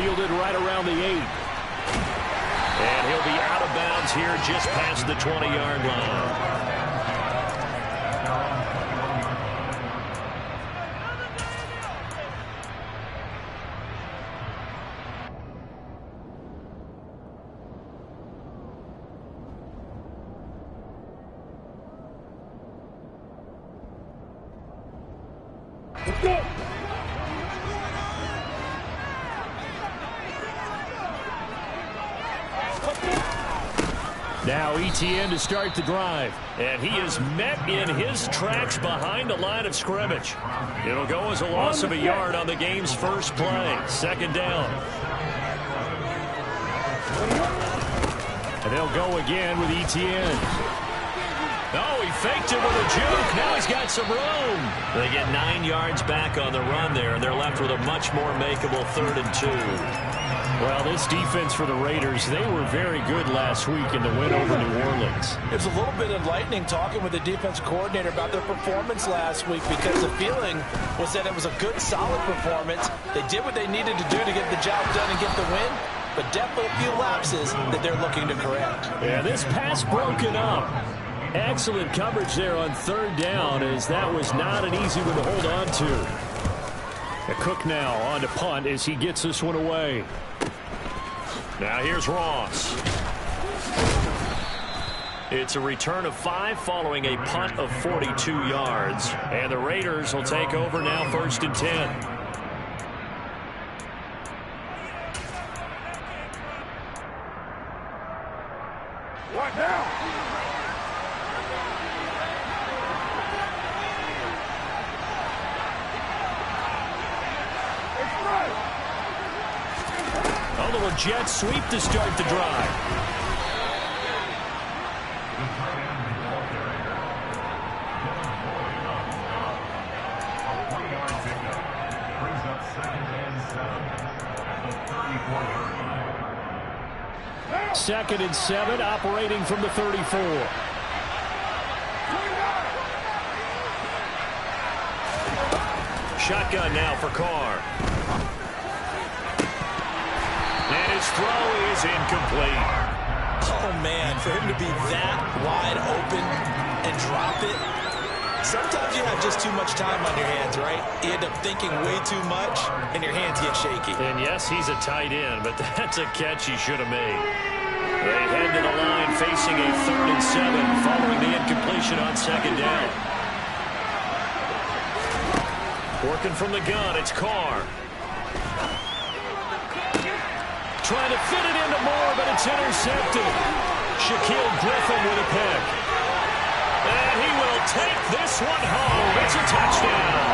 fielded right around the 8. And he'll be out of bounds here just past the 20-yard line. Now ETN to start the drive. And he is met in his tracks behind the line of scrimmage. It'll go as a loss of a yard on the game's first play. Second down. And they'll go again with ETN. Oh, he faked it with a juke. Now he's got some room. They get 9 yards back on the run there, and they're left with a much more makeable 3rd and 2. Well, this defense for the Raiders, they were very good last week in the win over New Orleans. It was a little bit enlightening talking with the defensive coordinator about their performance last week, because the feeling was that it was a good, solid performance. They did what they needed to do to get the job done and get the win, but definitely a few lapses that they're looking to correct. Yeah, this pass broken up. Excellent coverage there on 3rd down, as that was not an easy one to hold on to. Cook now on to punt as he gets this one away. Now here's Ross. It's a return of 5 following a punt of 42 yards. And the Raiders will take over now 1st and 10. What now? A little jet sweep to start the drive. Second and 7, operating from the 34. Shotgun now for Carr. And his throw is incomplete. Oh, man, for him to be that wide open and drop it. Sometimes you have just too much time on your hands, right? You end up thinking way too much, and your hands get shaky. And, yes, he's a tight end, but that's a catch he should have made. They head to the line facing a 3rd and 7 following the incompletion on 2nd down. Working from the gun, it's Carr. Trying to fit it into Moore, but it's intercepted. Shaquille Griffin with a pick. And he will take this one home. It's a touchdown.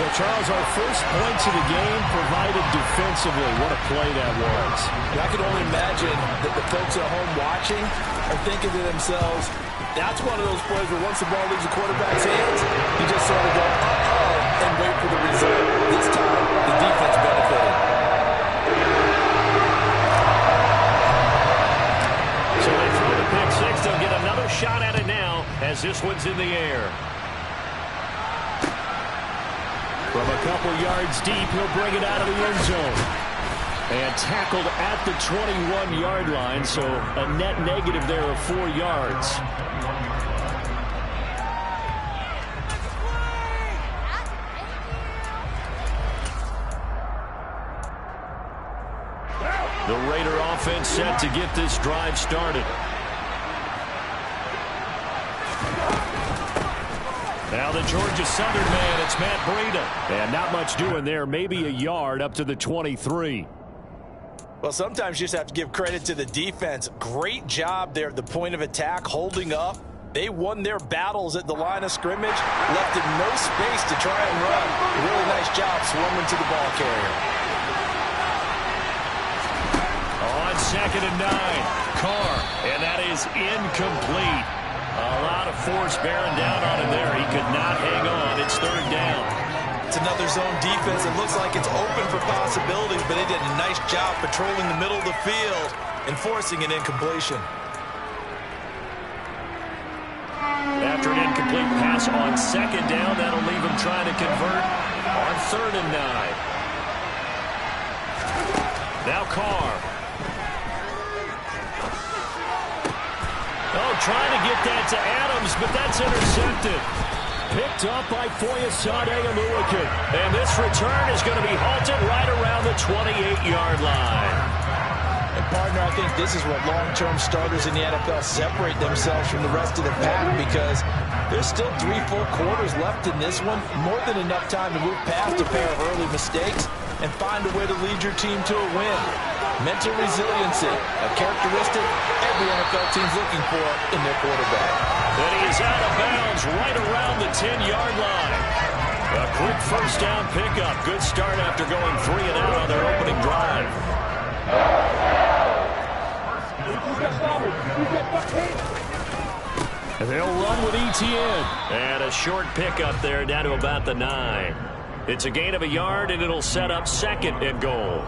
So, Charles, our first points of the game provided defensively. What a play that was. I can only imagine that the folks at home watching are thinking to themselves, that's one of those plays where once the ball leaves the quarterback's hands, you just sort of go, uh-oh, and wait for the result. This time, the defense benefited. So they throw the pick six. They'll get another shot at it now as this one's in the air. From a couple yards deep, he'll bring it out of the end zone. And tackled at the 21-yard line, so a net negative there of 4 yards. The Raider offense set to get this drive started. Now the Georgia Southern man, it's Matt Breida. And not much doing there, maybe a yard up to the 23. Well, sometimes you just have to give credit to the defense. Great job there at the point of attack, holding up. They won their battles at the line of scrimmage, left in no space to try and run. Really nice job swarming to the ball carrier. On 2nd and 9, Carr, and that is incomplete. A lot of force bearing down on him there. He could not hang on. It's 3rd down. It's another zone defense. It looks like it's open for possibilities, but they did a nice job patrolling the middle of the field and forcing an incompletion. After an incomplete pass on 2nd down, that'll leave him trying to convert on 3rd and 9. Now Carr. Oh, trying to get that to Adams, but that's intercepted. Picked up by Foyesade Oluwakin. And this return is going to be halted right around the 28-yard line. And partner, I think this is what long-term starters in the NFL separate themselves from the rest of the pack, because there's still 3 full quarters left in this one. More than enough time to move past a pair of early mistakes and find a way to lead your team to a win. Mental resiliency, a characteristic every NFL team's looking for in their quarterback. And he is out of bounds right around the 10-yard line. A quick first down pickup. Good start after going 3 and out on their opening drive. And they'll run with ETN. And a short pickup there down to about the 9. It's a gain of a yard, and it'll set up 2nd and goal.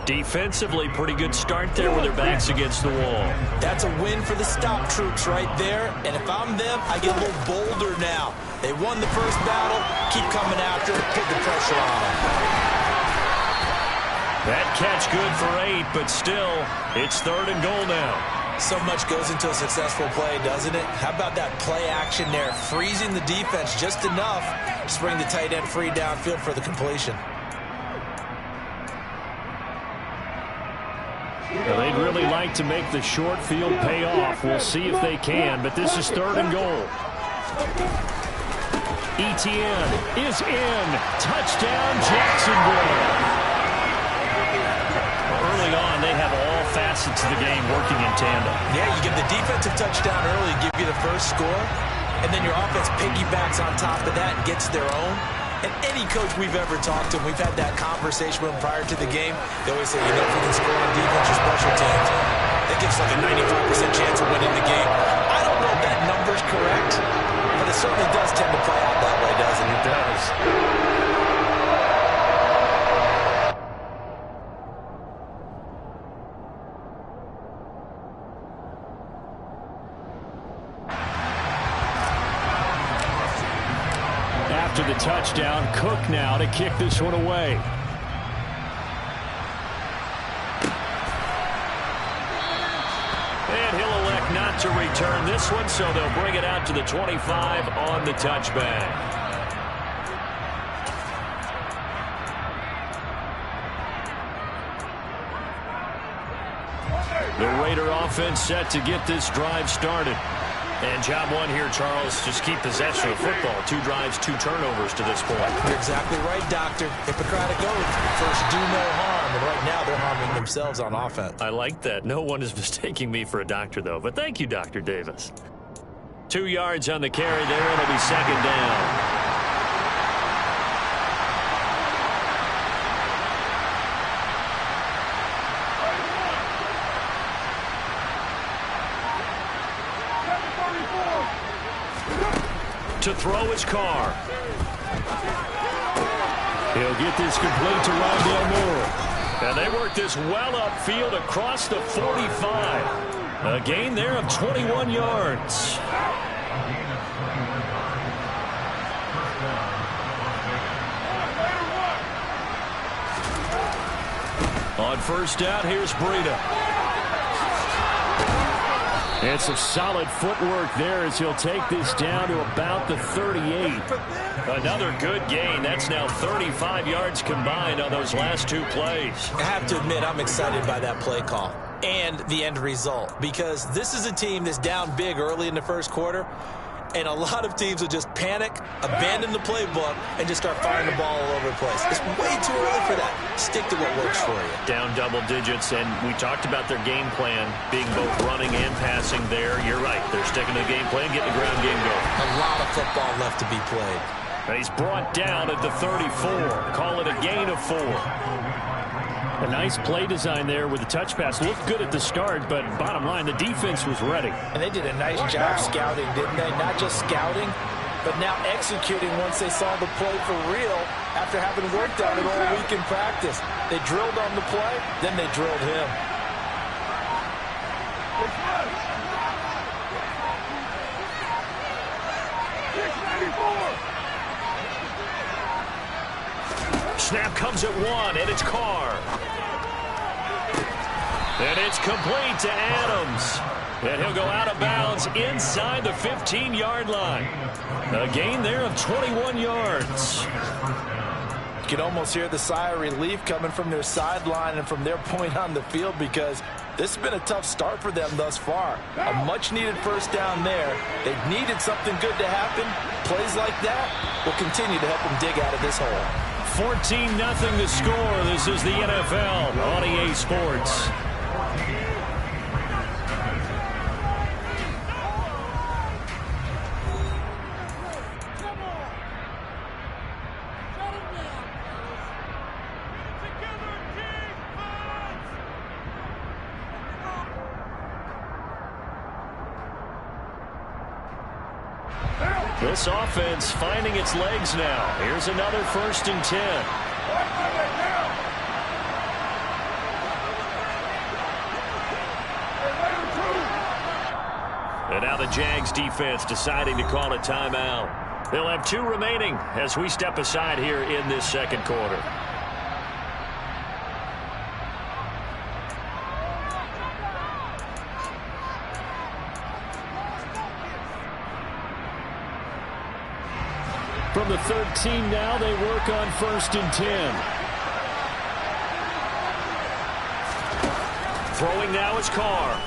Defensively, pretty good start there with their backs against the wall. That's a win for the stop troops right there. And if I'm them, I get a little bolder now. They won the first battle. Keep coming after it. Put the pressure on them. That catch good for 8, but still, it's 3rd and goal now. So much goes into a successful play, doesn't it? How about that play action there? Freezing the defense just enough to bring the tight end free downfield for the completion. Well, they'd really like to make the short field pay off. We'll see if they can, but this is 3rd and goal. ETN is in. Touchdown, Jacksonville. Early on, they have all facets of the game working in tandem. Yeah, you get the defensive touchdown early, give you the first score, and then your offense piggybacks on top of that and gets their own. And any coach we've ever talked to, we've had that conversation with them prior to the game. They always say, you know, if we can score on defense or special teams, that gives like a 95% chance of winning the game. I don't know if that number's correct, but it certainly does tend to play out that way, doesn't it? It does. After the touchdown, Cook now to kick this one away. And he'll elect not to return this one, so they'll bring it out to the 25 on the touchback. The Raider offense set to get this drive started. And job one here, Charles, just keep possession of football. 2 drives, 2 turnovers to this point. You're exactly right, Doctor. Hippocratic oath. First, do no harm. And right now, they're harming themselves on offense. I like that. No one is mistaking me for a doctor, though. But thank you, Dr. Davis. 2 yards on the carry there. It'll be 2nd down. To throw his Carr. He'll get this complete to Rondale Moore. And they work this well upfield across the 45. A gain there of 21 yards. On first down, here's Breida. And some solid footwork there as he'll take this down to about the 38. Another good gain. That's now 35 yards combined on those last 2 plays. I have to admit, I'm excited by that play call and the end result, because this is a team that's down big early in the first quarter, and a lot of teams will just panic, abandon the playbook, and just start firing the ball all over the place. It's way too early for that. Stick to what works for you. Down double digits, and we talked about their game plan being both running and passing there. You're right. They're sticking to the game plan, getting the ground game going. A lot of football left to be played. And he's brought down at the 34. Call it a gain of 4. A nice play design there with the touch pass. Looked good at the start, but bottom line, the defense was ready. And they did a nice job scouting, didn't they? Not just scouting, but now executing once they saw the play for real after having worked on it all week in practice. They drilled on the play, then they drilled him. Snap comes at 1, and it's Carr. it's complete to Adams. And he'll go out of bounds inside the 15-yard line. A gain there of 21 yards. You can almost hear the sigh of relief coming from their sideline and from their point on the field, because this has been a tough start for them thus far. A much-needed first down there. They've needed something good to happen. Plays like that will continue to help them dig out of this hole. 14-0 the score. This is the NFL on EA Sports. This offense finding its legs now. Here's another 1st and 10. And now the Jags defense deciding to call a timeout. They'll have 2 remaining as we step aside here in this second quarter. From the 13 now, they work on 1st and 10. Throwing now is Carr.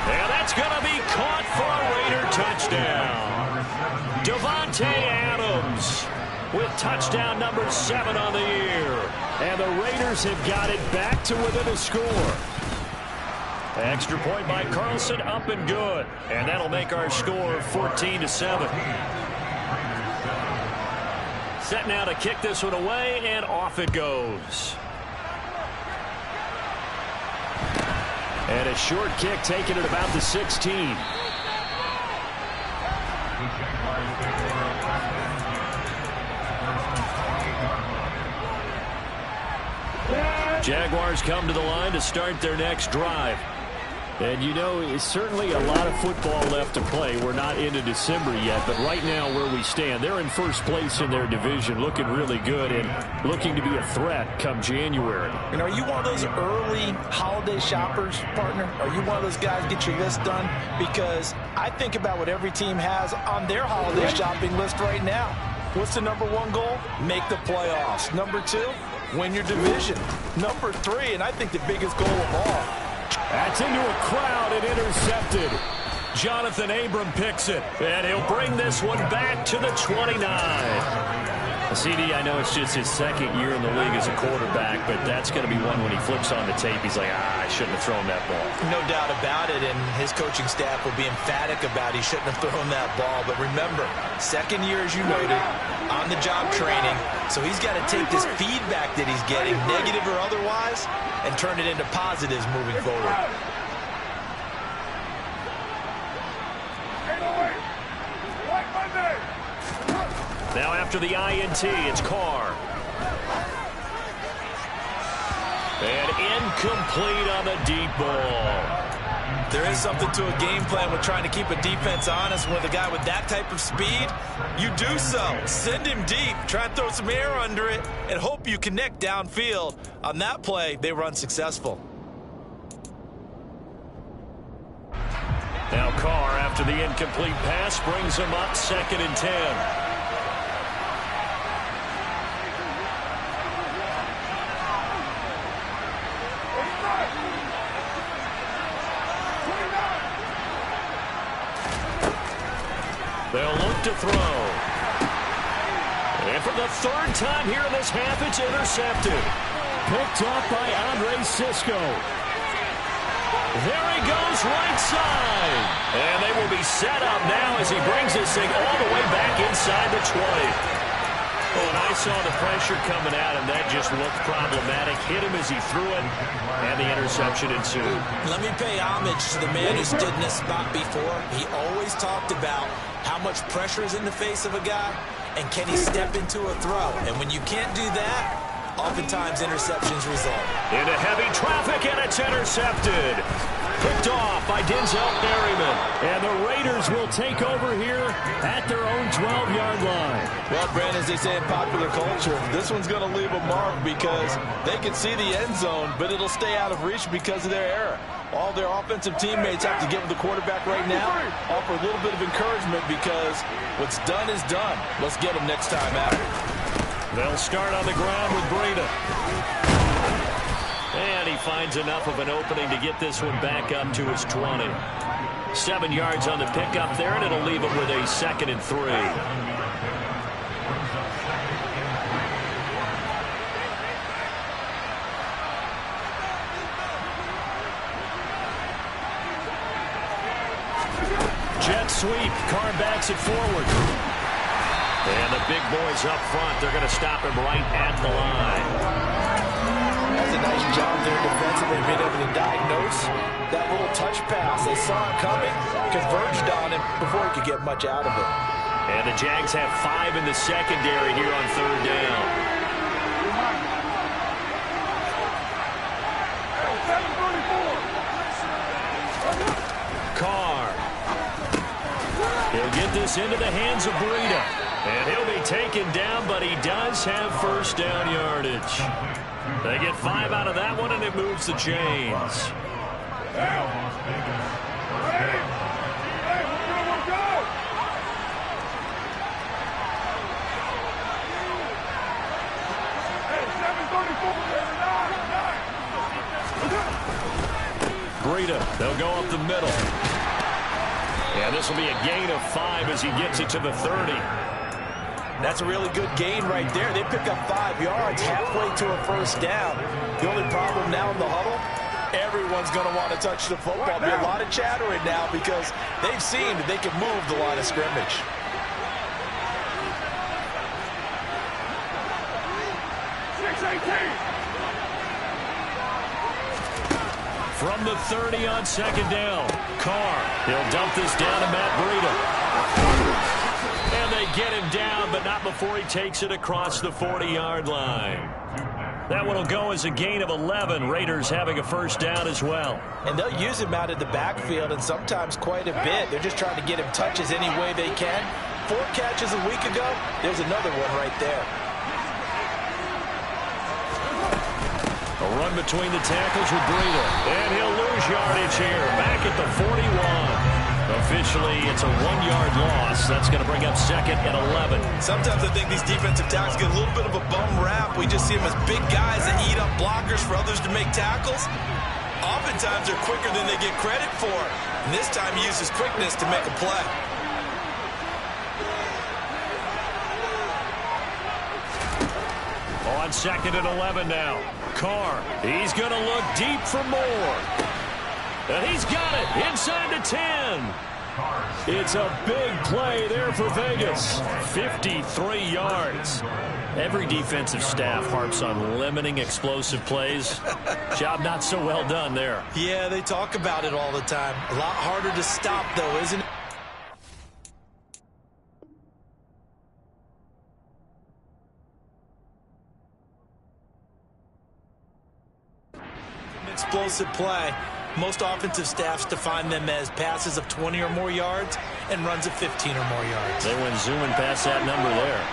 And that's going to be caught for a Raider touchdown. Davante Adams with touchdown number 7 on the year. And the Raiders have got it back to within a score. Extra point by Carlson, up and good. And that'll make our score 14-7. Set now to kick this one away, and off it goes. And a short kick taken at about the 16. Jaguars come to the line to start their next drive. And, you know, it's certainly a lot of football left to play. We're not into December yet, but right now where we stand, they're in first place in their division, looking really good and looking to be a threat come January. And are you one of those early holiday shoppers, partner? Are you one of those guys get your list done? Because I think about what every team has on their holiday shopping list right now. What's the number 1 goal? Make the playoffs. Number 2, win your division. Number 3, and I think the biggest goal of all, that's into a crowd and intercepted. Jonathan Abram picks it, and he'll bring this one back to the 29. CD, I know it's just his 2nd year in the league as a quarterback, but that's going to be one when he flips on the tape. He's like, I shouldn't have thrown that ball. No doubt about it, and his coaching staff will be emphatic about he shouldn't have thrown that ball. But remember, 2nd year, as you noted, on-the-job training, so he's got to take this feedback that he's getting, negative or otherwise, and turn it into positives moving forward. Now after the INT, it's Carr. And incomplete on the deep ball. There is something to a game plan with trying to keep a defense honest. With a guy with that type of speed, you do so. Send him deep. Try and throw some air under it and hope you connect downfield. On that play, they were unsuccessful. Now Carr, after the incomplete pass, brings him up 2nd and 10. They'll look to throw. And for the 3rd time here in this half, it's intercepted. Picked up by Andre Sisco. There he goes right side. And they will be set up now as he brings this thing all the way back inside the 20. When I saw the pressure coming at him, that just looked problematic. Hit him as he threw it, and the interception ensued. Let me pay homage to the man who stood in this spot before. He always talked about how much pressure is in the face of a guy, and can he step into a throw. And when you can't do that, oftentimes interceptions result. Into heavy traffic, and it's intercepted. Picked off by Denzel Berryman. And the Raiders will take over here at their own 12-yard line. Well, Brandon, as they say in popular culture, this one's going to leave a mark because they can see the end zone, but it'll stay out of reach because of their error. All their offensive teammates have to get with the quarterback right now, offer a little bit of encouragement because what's done is done. Let's get them next time out. They'll start on the ground with Breida. And he finds enough of an opening to get this one back up to his 20. 7 yards on the pickup there, and it'll leave him with a 2nd and 3. Jet sweep. Carr backs it forward. And the big boys up front, they're going to stop him right at the line. That's a nice job there defensively, being able to diagnose that little touch pass. They saw it coming, converged on him before he could get much out of it. And the Jags have 5 in the secondary here on 3rd down. Carr. He'll get this into the hands of Breida. And he'll be taken down, but he does have 1st down yardage. They get 5 out of that one, and it moves the chains. Breida, they'll go up the middle. And this will be a gain of 5 as he gets it to the 30. That's a really good gain right there. They pick up 5 yards halfway to a 1st down. The only problem now in the huddle, everyone's going to want to touch the football. There'll be a lot of chattering now because they've seen that they can move the line of scrimmage. From the 30 on 2nd down, Carr. He'll dump this down to Matt Breida. And they get him down, but not before he takes it across the 40-yard line. That one will go as a gain of 11. Raiders having a 1st down as well. And they'll use him out of the backfield, and sometimes quite a bit. They're just trying to get him touches any way they can. 4 catches a week ago. There's another one right there. A run between the tackles with Breida. And he'll lose yardage here. Back at the 41. Officially, it's a 1-yard loss. That's going to bring up 2nd and 11. Sometimes I think these defensive tackles get a little bit of a bum rap. We just see them as big guys that eat up blockers for others to make tackles. Oftentimes, they're quicker than they get credit for. And this time, he uses quickness to make a play. On 2nd and 11 now. Carr, he's going to look deep for more. And he's got it inside the 10. It's a big play there for Vegas. 53 yards. Every defensive staff harps on limiting explosive plays. Job not so well done there. Yeah, they talk about it all the time. A lot harder to stop, though, isn't it? Explosive play. Most offensive staffs define them as passes of 20 or more yards and runs of 15 or more yards. They went zooming past that number there.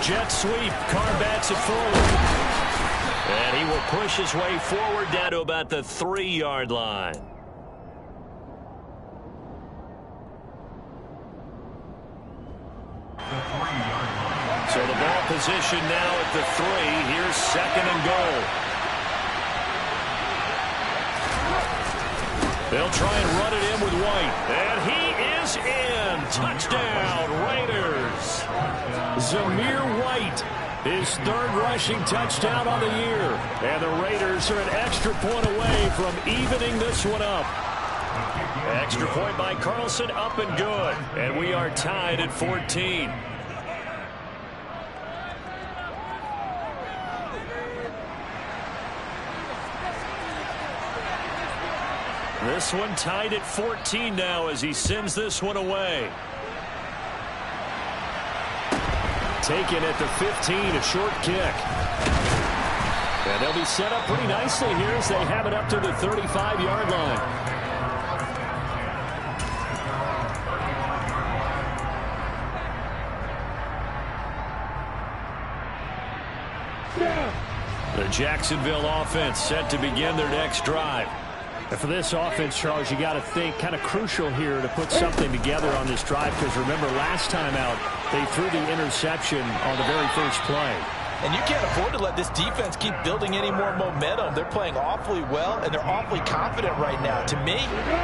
Jet sweep. Carr backs it forward. And he will push his way forward down to about the 3-yard line. So the ball position now at the 3. Here's 2nd and goal. They'll try and run it in with White. And he is in. Touchdown, Raiders. Zamir White, his 3rd rushing touchdown on the year. And the Raiders are an extra point away from evening this one up. Extra point by Carlson, up and good. And we are tied at 14. This one tied at 14 now as he sends this one away. taken at the 15, a short kick. And they'll be set up pretty nicely here as they have it up to the 35-yard line. The Jacksonville offense set to begin their next drive. And for this offense, Charles, you got to think kind of crucial here to put something together on this drive, because remember last time out they threw the interception on the very first play. And you can't afford to let this defense keep building any more momentum. They're playing awfully well, and they're awfully confident right now. To me,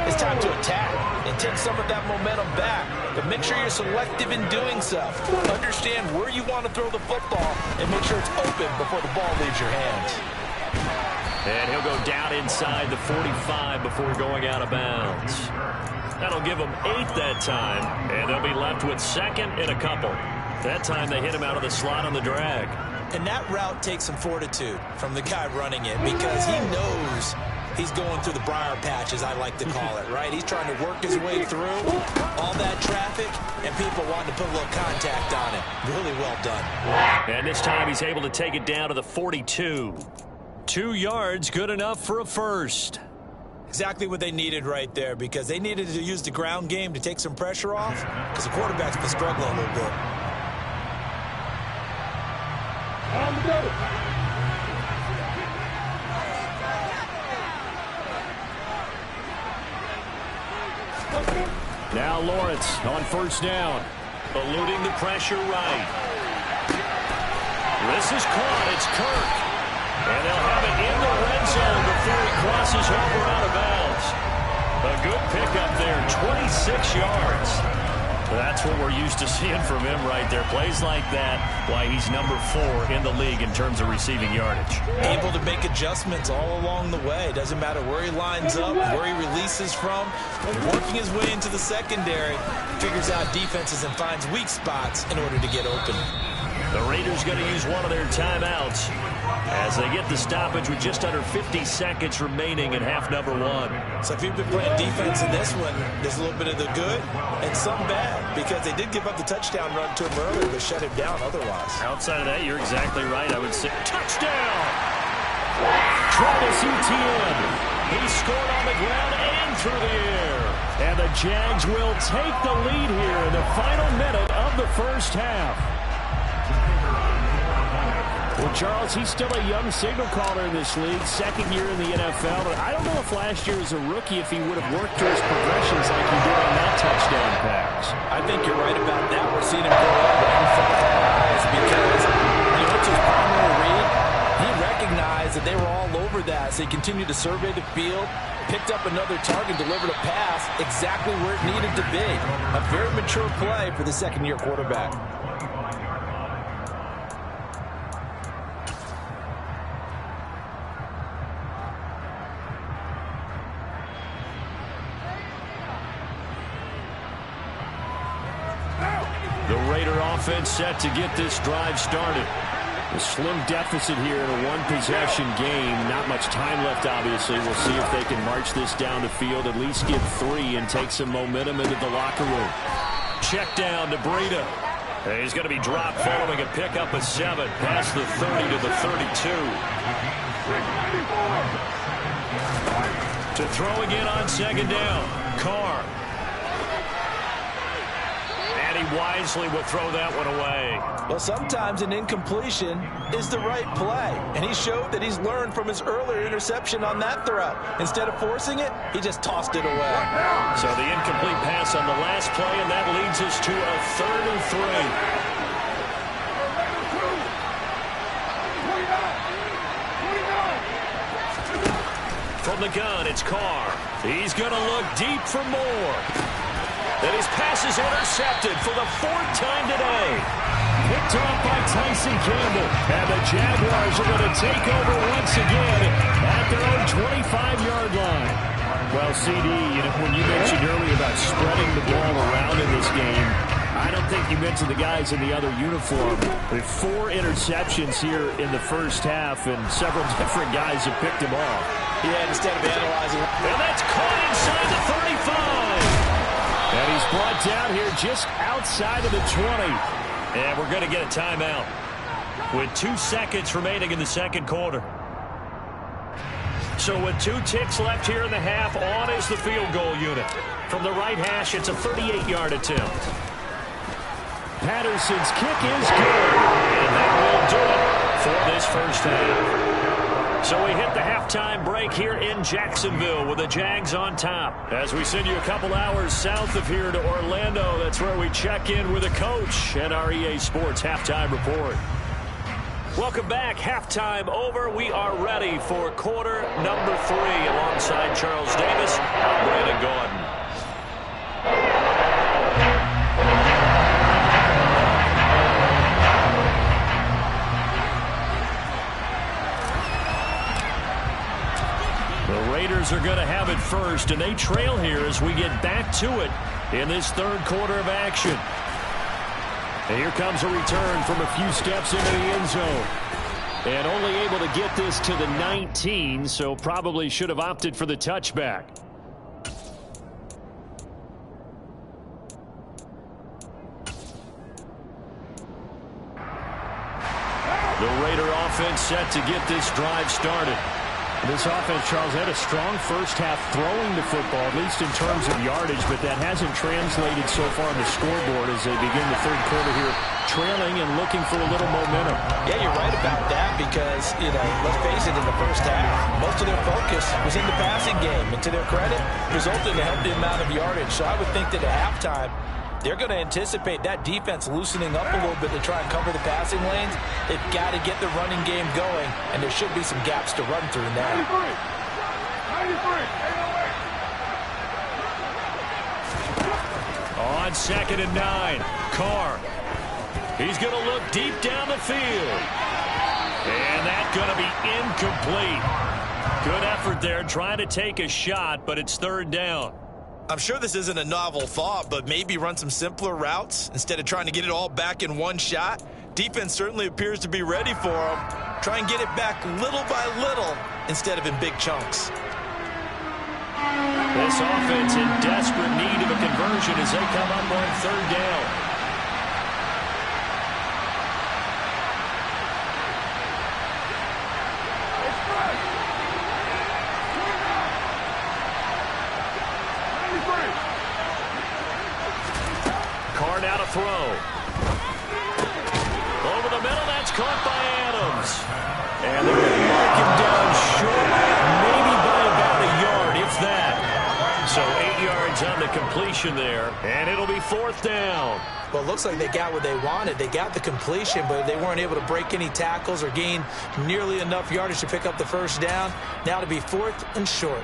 it's time to attack and take some of that momentum back. But make sure you're selective in doing so. Understand where you want to throw the football and make sure it's open before the ball leaves your hands. And he'll go down inside the 45 before going out of bounds. That'll give them 8 that time, and they'll be left with second and a couple. That time they hit him out of the slot on the drag. And that route takes some fortitude from the guy running it, because he knows he's going through the briar patch, as I like to call it, right? He's trying to work his way through all that traffic, and people wanting to put a little contact on it. Really well done. And this time he's able to take it down to the 42. 2 yards, good enough for a first. Exactly what they needed right there, because they needed to use the ground game to take some pressure off, because the quarterback's been struggling a little bit. On the go. Now Lawrence on first down. Eluding the pressure right. This is caught. It's Kirk. And they'll have it in the red zone before he crosses over out of bounds. A good pickup there, 26 yards. That's what we're used to seeing from him right there. Plays like that, why he's number 4 in the league in terms of receiving yardage. Able to make adjustments all along the way. Doesn't matter where he lines up, where he releases from. Working his way into the secondary, figures out defenses and finds weak spots in order to get open. The Raiders going to use one of their timeouts as they get the stoppage with just under 50 seconds remaining in half number 1. So if you've been playing defense in this one, there's a little bit of the good and some bad, because they did give up the touchdown run to him earlier, but shut him down otherwise. Outside of that, you're exactly right. I would say touchdown! Travis Etienne. He scored on the ground and through the air. And the Jags will take the lead here in the final minute of the first half. Well, Charles, he's still a young signal caller in this league, second year in the NFL. But I don't know if last year as a rookie, if he would have worked through his progressions like he did on that touchdown pass. I think you're right about that. We're seeing him grow up right in front of our eyes, because when he went to his primary read, he recognized that they were all over that. So he continued to survey the field, picked up another target, delivered a pass exactly where it needed to be. A very mature play for the second-year quarterback. The Raider offense set to get this drive started. A slim deficit here in a one-possession game. Not much time left, obviously. We'll see if they can march this down the field, at least get 3 and take some momentum into the locker room. Check down to Breida. He's going to be dropped following a pickup of 7 past the 30 to the 32. To throw again on second down. Carr. And he wisely will throw that one away. Well, sometimes an incompletion is the right play, and he showed that he's learned from his earlier interception on that throw. Instead of forcing it, he just tossed it away. So the incomplete pass on the last play, and that leads us to a 3rd and 3. From the gun, it's Carr. He's going to look deep for more. And his pass is intercepted for the 4th time today. Picked off by Tyson Campbell. And the Jaguars are going to take over once again at their own 25-yard line. Well, CD, when you mentioned earlier about spreading the ball around in this game, I don't think you mentioned the guys in the other uniform. With 4 interceptions here in the first half, and several different guys have picked them off. Yeah, instead of analyzing. And that's caught inside the 35. And he's brought down here just outside of the 20. And we're going to get a timeout with 2 seconds remaining in the second quarter. So with 2 ticks left here in the half, on is the field goal unit. From the right hash, it's a 38-yard attempt. Patterson's kick is good. And that will do it for this first half. So we hit the halftime break here in Jacksonville with the Jags on top. As we send you a couple hours south of here to Orlando, that's where we check in with the coach at our EA Sports Halftime Report. Welcome back. Halftime over. We are ready for quarter number 3 alongside Charles Davis. I'm Brandon Gordon. The Raiders are going to have it first, and they trail here as we get back to it in this third quarter of action. And here comes a return from a few steps into the end zone. And only able to get this to the 19, so probably should have opted for the touchback. The Raider offense set to get this drive started. This offense, Charles, had a strong first half throwing the football, at least in terms of yardage, but that hasn't translated so far on the scoreboard as they begin the third quarter here, trailing and looking for a little momentum. Yeah, you're right about that because, let's face it, in the first half, most of their focus was in the passing game. And to their credit, resulted in a healthy amount of yardage. So I would think that at halftime, they're going to anticipate that defense loosening up a little bit to try and cover the passing lanes. They've got to get the running game going, and there should be some gaps to run through now. 93. On 2nd and 9, Carr. He's going to look deep down the field. And that's going to be incomplete. Good effort there trying to take a shot, but it's third down. I'm sure this isn't a novel thought, but maybe run some simpler routes instead of trying to get it all back in one shot. Defense certainly appears to be ready for them. Try and get it back little by little instead of in big chunks. This offense in desperate need of a conversion as they come up on third down. Carr now to throw. Over the middle, that's caught by Adams. And they're going to mark him down short, maybe by about a yard, if that. So 8 yards on the completion there, and it'll be fourth down. Well, it looks like they got what they wanted. They got the completion, but they weren't able to break any tackles or gain nearly enough yardage to pick up the first down. Now to be fourth and short.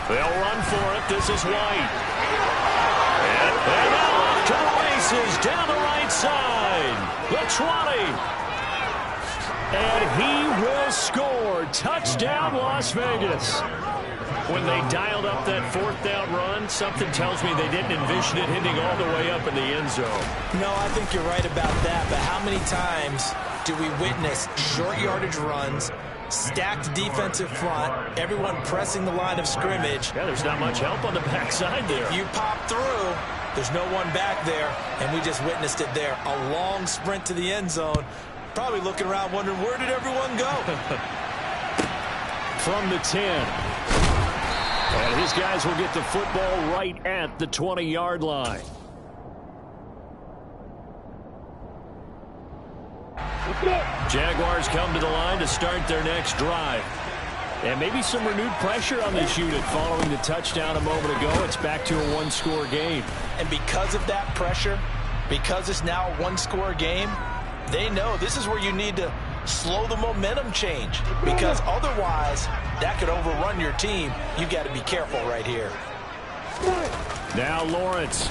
They'll run for it. This is White. And now off to the races down the right side. The 20. And he will score. Touchdown, Las Vegas. When they dialed up that fourth down run, something tells me they didn't envision it hitting all the way up in the end zone. No, I think you're right about that. But how many times do we witness short yardage runs, stacked defensive front, everyone pressing the line of scrimmage? Yeah, there's not much help on the backside there. If you pop through, there's no one back there, and we just witnessed it there. A long sprint to the end zone. Probably looking around wondering, where did everyone go? From the 10. And his guys will get the football right at the 20-yard line. Jaguars come to the line to start their next drive. And maybe some renewed pressure on this unit following the touchdown a moment ago. It's back to a one-score game. And because of that pressure, because it's now a one-score game, they know this is where you need to slow the momentum change, because otherwise that could overrun your team. You've got to be careful right here. Now Lawrence.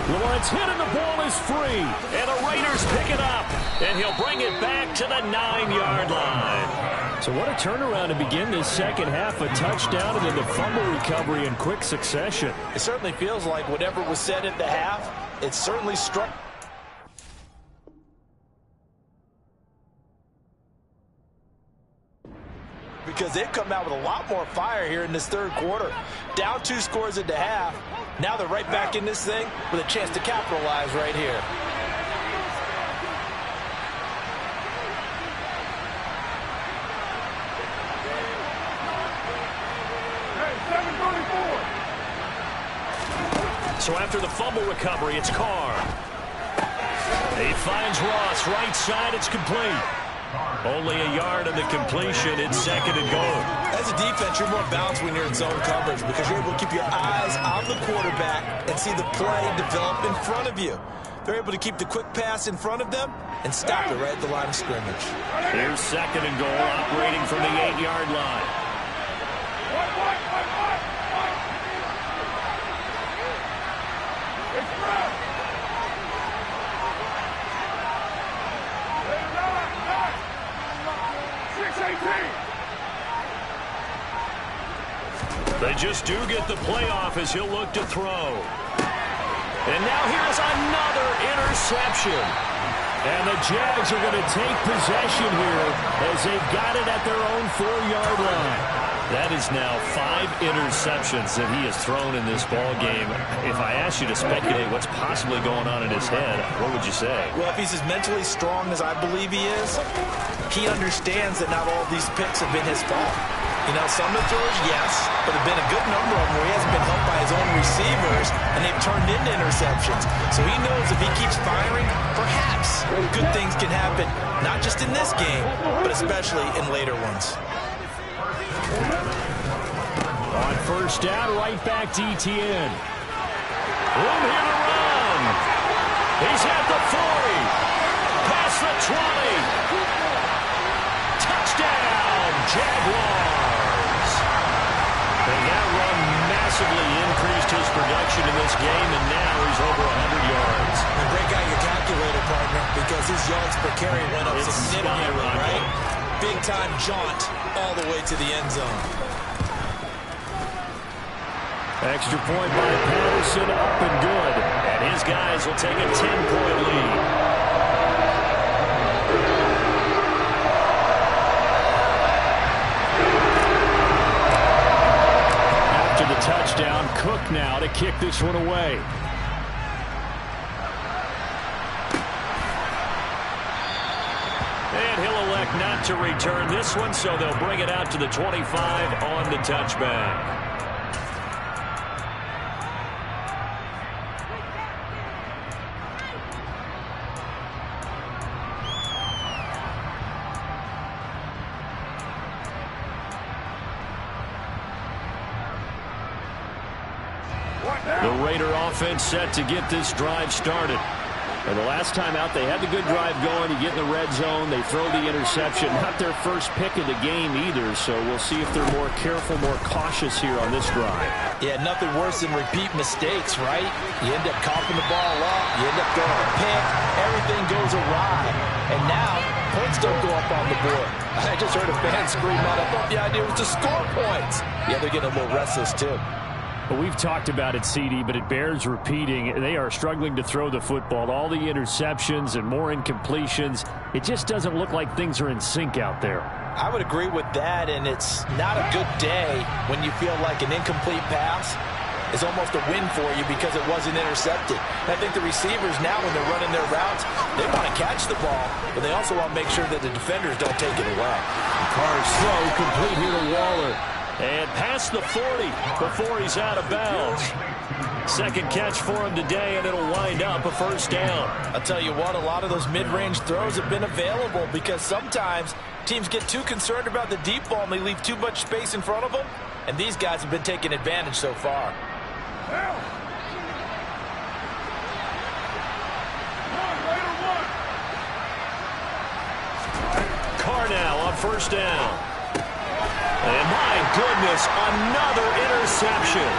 Lawrence hit and the ball is free. And the Raiders pick it up. And he'll bring it back to the 9-yard line. So what a turnaround to begin this second half. A touchdown and then the fumble recovery in quick succession. It certainly feels like whatever was said at the half, it certainly struck. because they've come out with a lot more fire here in this third quarter. Down 2 scores at the half. Now they're right back in this thing with a chance to capitalize right here. So after the fumble recovery, it's Carr. He finds Ross, right side, it's complete. Only a yard on the completion, it's 2nd and goal. As a defense, you're more balanced when you're in zone coverage because you're able to keep your eyes on the quarterback and see the play develop in front of you. They're able to keep the quick pass in front of them and stop it right at the line of scrimmage. Here's 2nd and goal, operating from the 8-yard line. They just do get the playoff as he'll look to throw. And now here's another interception. And the Jags are going to take possession here as they've got it at their own 4-yard line. That is now 5 interceptions that he has thrown in this ball game. If I asked you to speculate what's possibly going on in his head, what would you say? Well, if he's as mentally strong as I believe he is, he understands that not all of these picks have been his fault. You know, some of the throws, yes, but there have been a good number of them where he hasn't been helped by his own receivers, and they've turned into interceptions. So he knows if he keeps firing, perhaps good things can happen, not just in this game, but especially in later ones. On first down, right back to ETN. Room here to run. He's at the 40. Past the 20. Touchdown, Jaguars. And that run massively increased his production in this game, and now he's over 100 yards. And break out your calculator, partner, because his yards per carry went up significantly, right? Big-time jaunt all the way to the end zone. Extra point by Patterson, up and good. And his guys will take a 10-point lead. After the touchdown, Cook now to kick this one away. And he'll elect not to return this one, so they'll bring it out to the 25 on the touchback. The Raider offense set to get this drive started. And the last time out, they had the good drive going. You get in the red zone, they throw the interception. Not their first pick of the game either, so we'll see if they're more careful, more cautious here on this drive. Yeah, nothing worse than repeat mistakes, right? You end up coughing the ball up, you end up throwing a pick, everything goes awry. And now, points don't go up on the board. I just heard a fan scream out, I thought the idea was to score points. Yeah, they're getting a little restless too. Well, we've talked about it, CD, but it bears repeating. They are struggling to throw the football. All the interceptions and more incompletions. It just doesn't look like things are in sync out there. I would agree with that, and it's not a good day when you feel like an incomplete pass is almost a win for you because it wasn't intercepted. And I think the receivers now, when they're running their routes, they want to catch the ball, but they also want to make sure that the defenders don't take it away. Carr's throw complete here to Waller. And past the 40 before he's out of bounds. Second catch for him today, and it'll wind up a first down. I'll tell you what, a lot of those mid-range throws have been available because sometimes teams get too concerned about the deep ball and they leave too much space in front of them, and these guys have been taking advantage so far. Carr now on first down. And my goodness, another interception.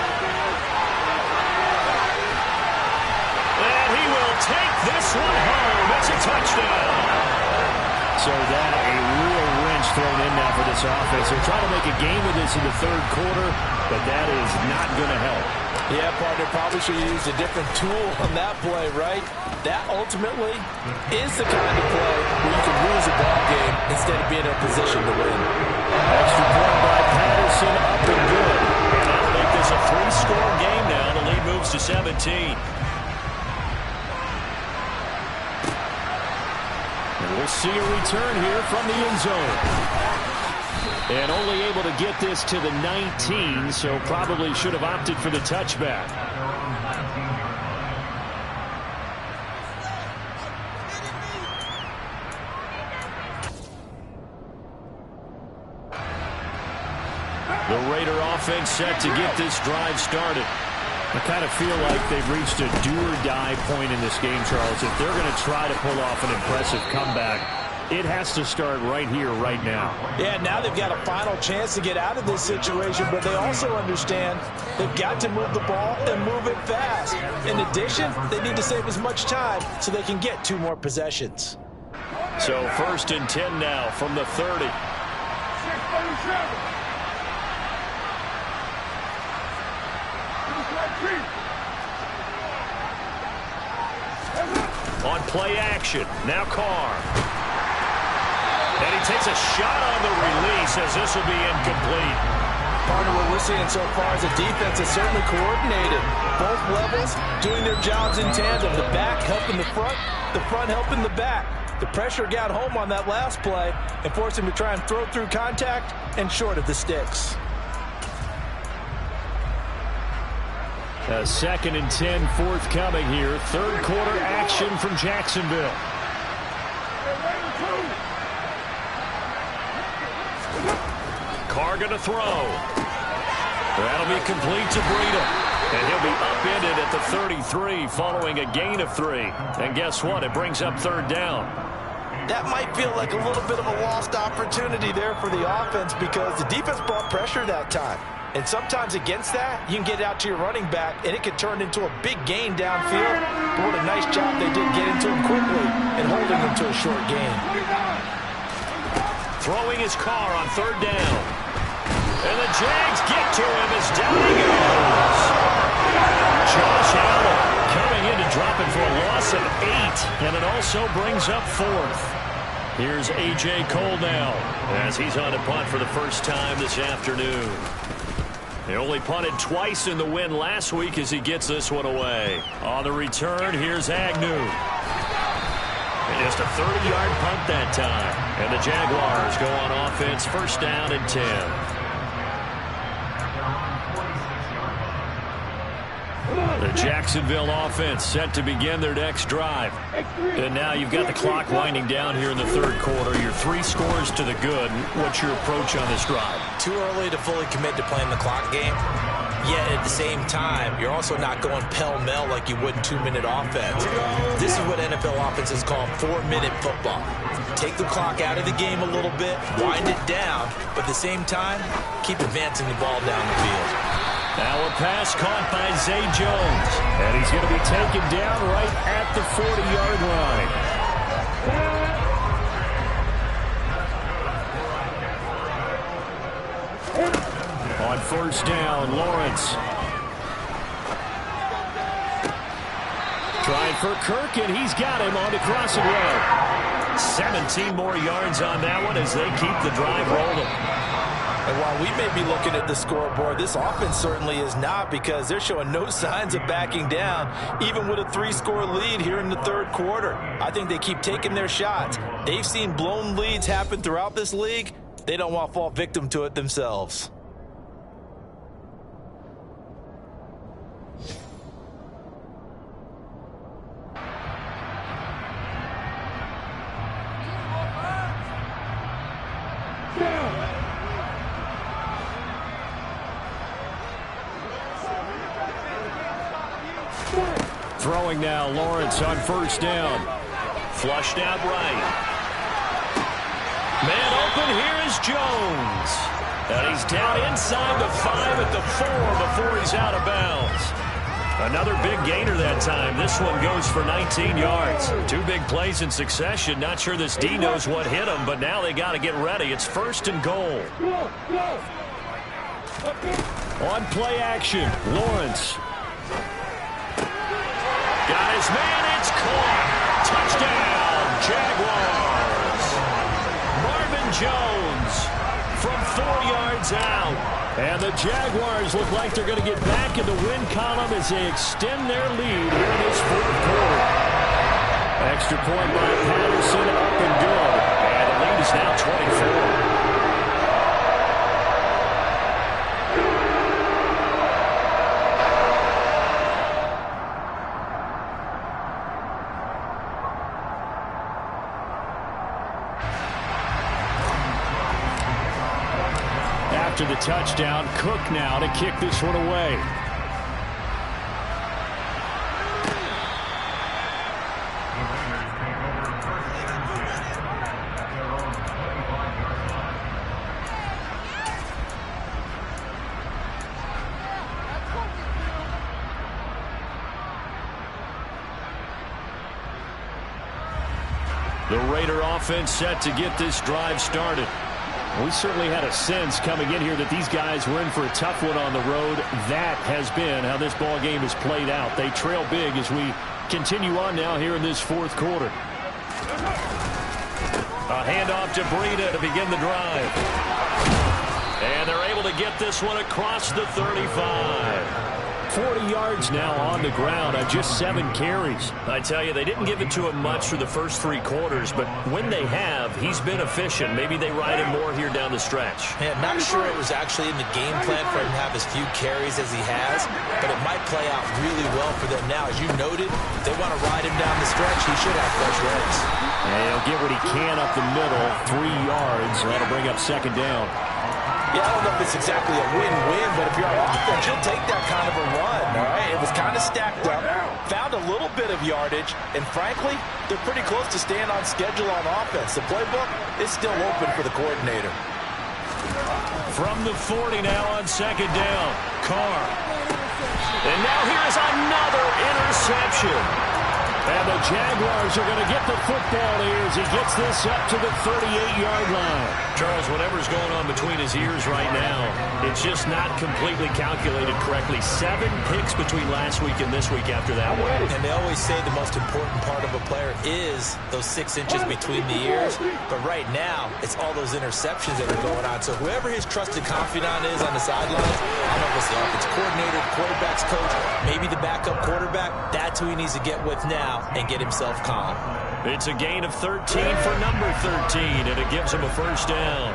And he will take this one home. It's a touchdown. So that a real wrench thrown in now for this offense. They're trying to make a game of this in the third quarter, but that is not going to help. Yeah, partner, probably should have used a different tool on that play, right? That ultimately is the kind of play where you can lose a ball game instead of being in a position to win. Extra point by Patterson, up and good. And that'll make this a 3-score game now. The lead moves to 17. And we'll see a return here from the end zone. And only able to get this to the 19, so probably should have opted for the touchback. The Raider offense set to get this drive started. I kind of feel like they've reached a do-or-die point in this game, Charles. If they're going to try to pull off an impressive comeback, it has to start right here, right now. Yeah, now they've got a final chance to get out of this situation, but they also understand they've got to move the ball and move it fast. In addition, they need to save as much time so they can get 2 more possessions. So 1st and 10 now from the 30. On play action, now Carr. And he takes a shot on the release as this will be incomplete. Part of what we're seeing so far is the defense is certainly coordinated. Both levels doing their jobs in tandem. The back helping the front helping the back. The pressure got home on that last play and forced him to try and throw through contact and short of the sticks. A 2nd and 10 forthcoming here. 3rd quarter action from Jacksonville. Carr going to throw. That'll be complete to Breida. And he'll be upended at the 33 following a gain of 3. And guess what? It brings up 3rd down. That might feel like a little bit of a lost opportunity there for the offense because the defense brought pressure that time. And sometimes against that, you can get out to your running back, and it can turn into a big gain downfield. But what a nice job they did get into him quickly and holding him to a short gain. Throwing his Carr on 3rd down. And the Jags get to him as down he goes. Josh Allen coming in to drop it for a loss of 8. And it also brings up 4th. Here's A.J. Cole now as he's on a punt for the first time this afternoon. They only punted twice in the win last week as he gets this one away. On the return, here's Agnew. And just a 30-yard punt that time. And the Jaguars go on offense, 1st down and 10. The Jacksonville offense set to begin their next drive. And now you've got the clock winding down here in the 3rd quarter. Your 3 scores to the good. What's your approach on this drive? Too early to fully commit to playing the clock game. Yet at the same time, you're also not going pell-mell like you would in 2-minute offense. This is what NFL offenses call 4-minute football. Take the clock out of the game a little bit, wind it down, but at the same time, keep advancing the ball down the field. Now a pass caught by Zay Jones. And he's going to be taken down right at the 40-yard line. On 1st down, Lawrence. Trying for Kirk, and he's got him on the crossing road. 17 more yards on that one as they keep the drive rolling. And while we may be looking at the scoreboard, this offense certainly is not because they're showing no signs of backing down, even with a 3-score lead here in the 3rd quarter. I think they keep taking their shots. They've seen blown leads happen throughout this league. They don't want to fall victim to it themselves. Throwing now, Lawrence on 1st down. Flushed out right. Man open, here is Jones. And he's down inside the 5 at the 4 before he's out of bounds. Another big gainer that time. This one goes for 19 yards. 2 big plays in succession. Not sure this D knows what hit him, but now they got to get ready. It's 1st and goal. On play action, Lawrence. Got his man, it's caught. Touchdown, Jaguars. one's out. And the Jaguars look like they're going to get back in the win column as they extend their lead here in this fourth quarter. Extra point by Patterson, up and good. And the lead is now 24. After the touchdown, Cook now to kick this one away. The Raider offense set to get this drive started. We certainly had a sense coming in here that these guys were in for a tough one on the road. That has been how this ball game has played out. They trail big as we continue on now here in this fourth quarter. A handoff to Breida to begin the drive. And they're able to get this one across the 35. 40 yards now on the ground on just 7 carries. I tell you, they didn't give it to him much for the first 3 quarters, but when they have, he's been efficient. Maybe they ride him more here down the stretch. Yeah, not sure it was actually in the game plan for him to have as few carries as he has, but it might play out really well for them now. As you noted, if they want to ride him down the stretch, he should have fresh legs. And he'll get what he can up the middle, 3 yards. That'll bring up second down. Yeah, I don't know if it's exactly a win-win, but if you're on offense, you'll take that kind of a run, all right? It was kind of stacked up, found a little bit of yardage, and frankly, they're pretty close to staying on schedule on offense. The playbook is still open for the coordinator. From the 40 now on second down, Carr. And now here's another interception. And the Jaguars are going to get the football here as he gets this up to the 38-yard line. Charles, whatever's going on between his ears right now, it's just not completely calculated correctly. 7 picks between last week and this week after that one. And they always say the most important part of a player is those 6 inches between the ears. But right now, it's all those interceptions that are going on. So whoever his trusted confidant is on the sidelines, I don't know if it's the offensive coordinator, the quarterback's coach, maybe the backup quarterback, that's who he needs to get with now and get himself calm. It's a gain of 13 for number 13, and it gives him a first down.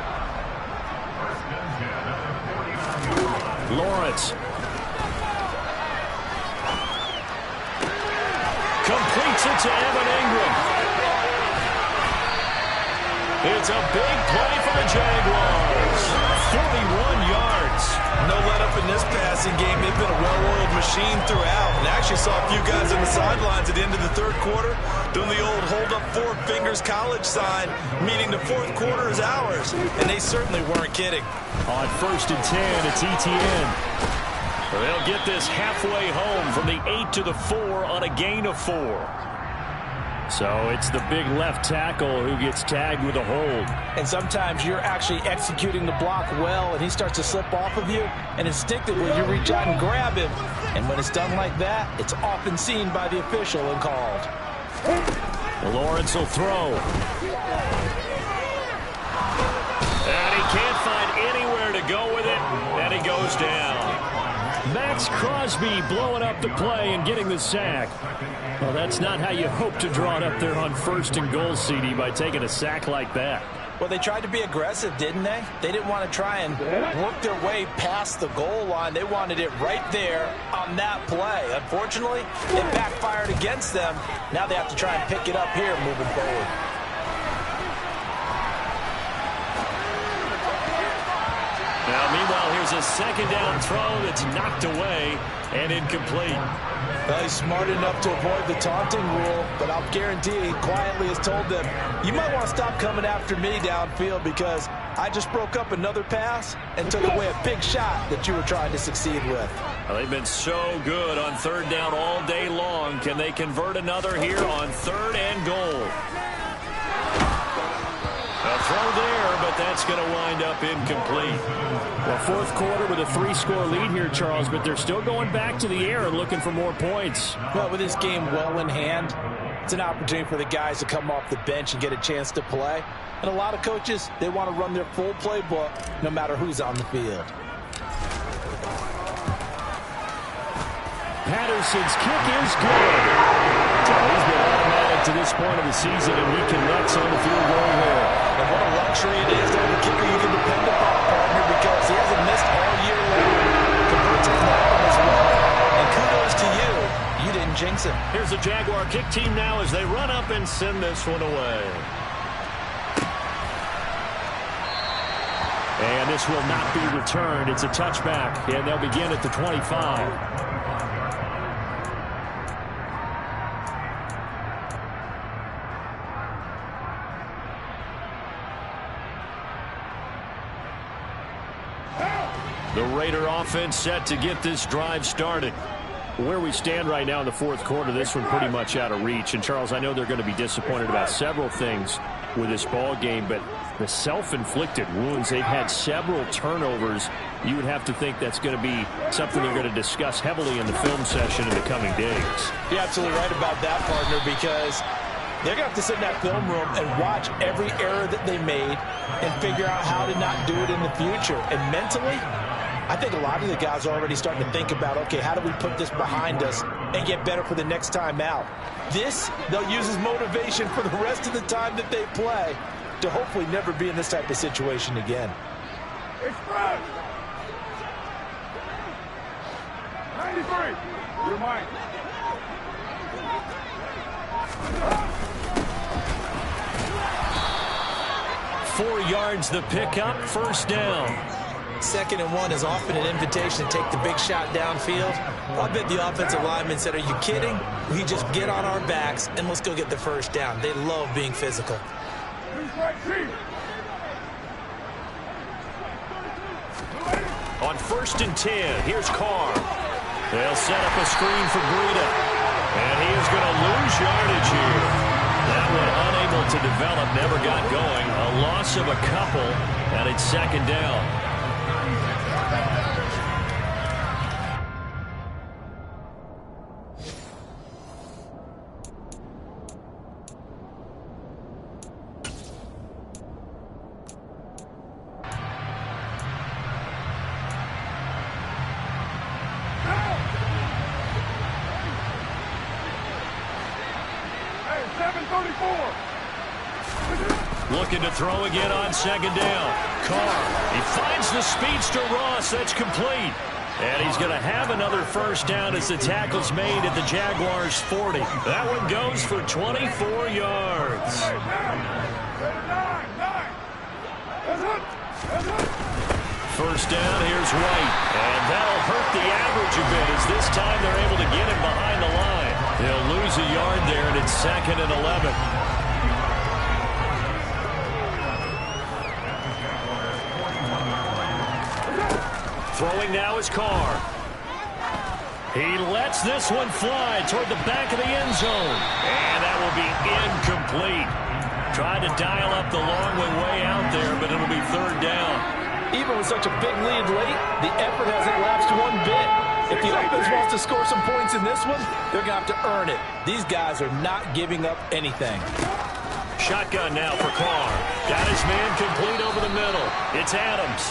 Lawrence. Completes it to Evan Ingram. It's a big play for the Jaguars. 41 yards. No let-up in this passing game. They've been a well-oiled machine throughout. And I actually saw a few guys on the sidelines at the end of the third quarter doing the old hold-up 4 fingers college sign, meaning the fourth quarter is ours. And they certainly weren't kidding. On 1st and 10, it's ETN. They'll get this halfway home from the 8 to the 4 on a gain of 4. So it's the big left tackle who gets tagged with a hold. And sometimes you're actually executing the block well, and he starts to slip off of you, and instinctively you reach out and grab him. And when it's done like that, it's often seen by the official and called. Lawrence will throw. And he can't find anywhere to go with it, and he goes down. Max Crosby blowing up the play and getting the sack. Well, that's not how you hope to draw it up there on 1st and goal, CD, by taking a sack like that. Well, they tried to be aggressive, didn't they? They didn't want to try and work their way past the goal line. They wanted it right there on that play. Unfortunately, it backfired against them. Now they have to try and pick it up here moving forward. Now, meanwhile, here's a second down throw that's knocked away and incomplete. Well, he's smart enough to avoid the taunting rule, but I'll guarantee he quietly has told them, you might want to stop coming after me downfield because I just broke up another pass and took away a big shot that you were trying to succeed with. Well, they've been so good on 3rd down all day long. Can they convert another here on 3rd and goal? A throw there, but that's going to wind up incomplete. Well, 4th quarter with a 3-score lead here, Charles, but they're still going back to the air and looking for more points. Well, with this game well in hand, It's an opportunity for the guys to come off the bench and get a chance to play. And a lot of coaches, they want to run their full playbook no matter who's on the field. Patterson's kick is good. So he's been automatic to this point of the season, and he connects on the field goal there. And what a luxury it is to have a kicker you can depend upon, partner, because he hasn't missed all year long. Converts it now as well. And kudos to you. You didn't jinx him. Here's the Jaguar kick team now as they run up and send this one away. And this will not be returned. It's a touchback, and they'll begin at the 25. The Raider offense set to get this drive started. Where we stand right now in the fourth quarter, this one pretty much out of reach. And, Charles, I know they're going to be disappointed about several things with this ball game, but the self-inflicted wounds, they've had several turnovers. You would have to think that's going to be something they're going to discuss heavily in the film session in the coming days. You're absolutely right about that, partner, because they're going to have to sit in that film room and watch every error that they made and figure out how to not do it in the future. And mentally, I think a lot of the guys are already starting to think about, okay, how do we put this behind us and get better for the next time out? This, they'll use as motivation for the rest of the time that they play to hopefully never be in this type of situation again. Express! 93, you're mine. Four yards the pickup, first down. 2nd and 1 is often an invitation to take the big shot downfield. I bet the offensive lineman said, are you kidding? We just get on our backs and let's go get the first down. They love being physical. On 1st and 10, here's Carr. They'll set up a screen for Breida. And he is going to lose yardage here. That one unable to develop, never got going. A loss of a couple, and it's 2nd down. Looking to throw again on 2nd down. Carr, he finds the speedster Ross. That's complete. And he's going to have another first down as the tackle's made at the Jaguars' 40. That one goes for 24 yards. First down, here's White. And that'll hurt the average a bit as this time they're able to get him behind the line. They'll lose a yard there, and it's 2nd and 11. Throwing now is Carr. He lets this one fly toward the back of the end zone. And that will be incomplete. Tried to dial up the long way out there, but it'll be 3rd down. Even with such a big lead late, the effort hasn't lapsed one bit. If the offense wants to score some points in this one, they're going to have to earn it. These guys are not giving up anything. Shotgun now for Carr. Got his man complete over the middle. It's Adams.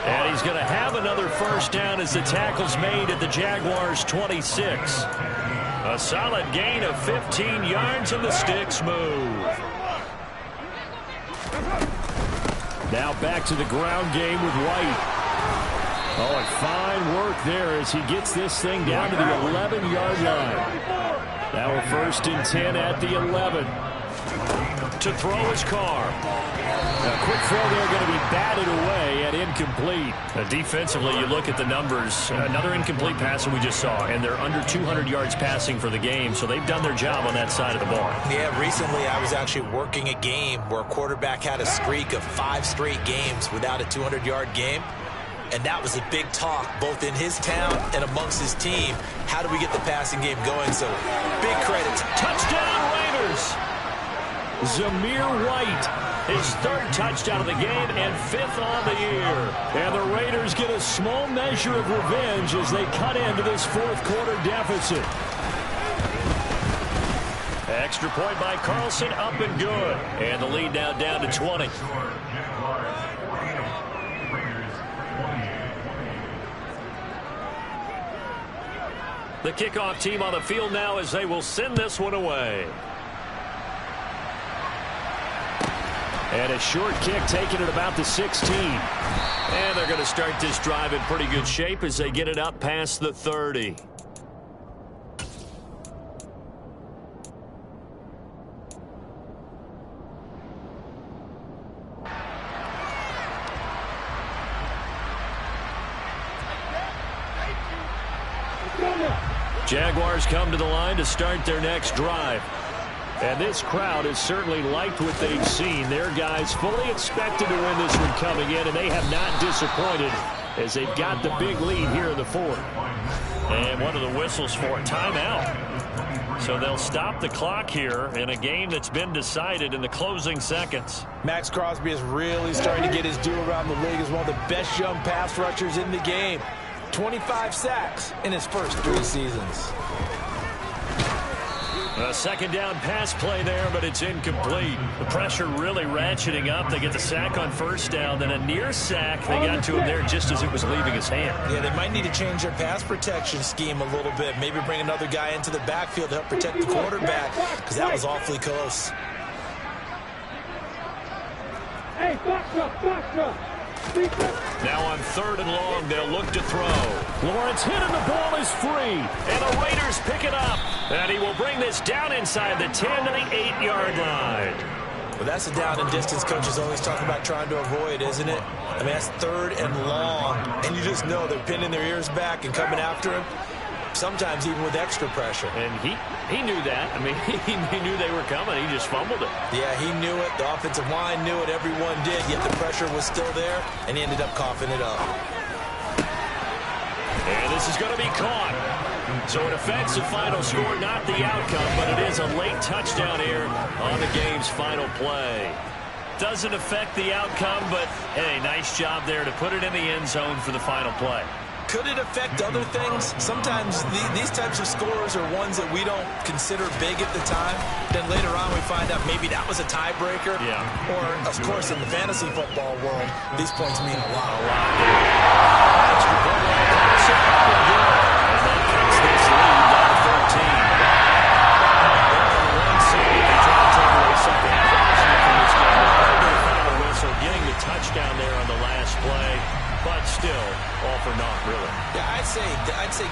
And he's going to have another first down as the tackle's made at the Jaguars' 26. A solid gain of 15 yards, and the sticks move. Now back to the ground game with White. Oh, and fine work there as he gets this thing down to the 11-yard line. Now a 1st and 10 at the 11. To throw his Carr. A quick throw there going to be batted away and incomplete. Defensively, you look at the numbers. Another incomplete pass that we just saw, and they're under 200 yards passing for the game, so they've done their job on that side of the ball. Yeah, recently I was actually working a game where a quarterback had a streak of 5 straight games without a 200-yard game. And that was a big talk, both in his town and amongst his team. How do we get the passing game going? So, big credit. Touchdown, Raiders! Zamir White, his 3rd touchdown of the game and 5th on the year. And the Raiders get a small measure of revenge as they cut into this 4th quarter deficit. Extra point by Carlson, up and good. And the lead now down to 20. The kickoff team on the field now as they will send this one away. And a short kick taken at about the 16. And they're going to start this drive in pretty good shape as they get it up past the 30. Jaguars come to the line to start their next drive. And this crowd has certainly liked what they've seen. Their guys fully expected to win this one coming in, and they have not disappointed as they've got the big lead here in the fourth. And one of the whistles for a timeout. So they'll stop the clock here in a game that's been decided in the closing seconds. Max Crosby is really starting to get his due around the league as one of the best young pass rushers in the game. 25 sacks in his first 3 seasons. A second down pass play there, but it's incomplete. The pressure really ratcheting up. They get the sack on first down, then a near sack. They got to him there just as it was leaving his hand. Yeah, they might need to change their pass protection scheme a little bit. Maybe bring another guy into the backfield to help protect the quarterback, because that was awfully close. Hey, box up. Now on 3rd and long, they'll look to throw. Lawrence hit and the ball is free. And the Raiders pick it up. And he will bring this down inside the 10 to the 8-yard line. Well, that's a down and distance coaches always talk about trying to avoid, isn't it? I mean, that's 3rd and long. And you just know they're pinning their ears back and coming after him. Sometimes even with extra pressure. And he knew that. I mean, he knew they were coming. He just fumbled it. Yeah, he knew it. The offensive line knew it. Everyone did. Yet the pressure was still there, and he ended up coughing it up. And this is going to be caught. So it affects the final score, not the outcome, but it is a late touchdown here on the game's final play. Doesn't affect the outcome, but, hey, nice job there to put it in the end zone for the final play. Could it affect other things? Sometimes these types of scores are ones that we don't consider big at the time. Then later on we find out maybe that was a tiebreaker. Yeah. Or, of course, in the fantasy football world, these points mean a lot. Extra point by Carlson. And that cuts this lead down to 13. One save to try to take away something positive from this game. Under the final whistle, getting the touchdown there on the last play. But still, all for naught, really. Yeah, I'd say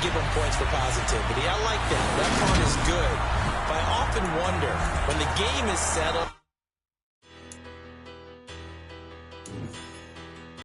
give them points for positivity. I like that. That part is good. But I often wonder, when the game is settled,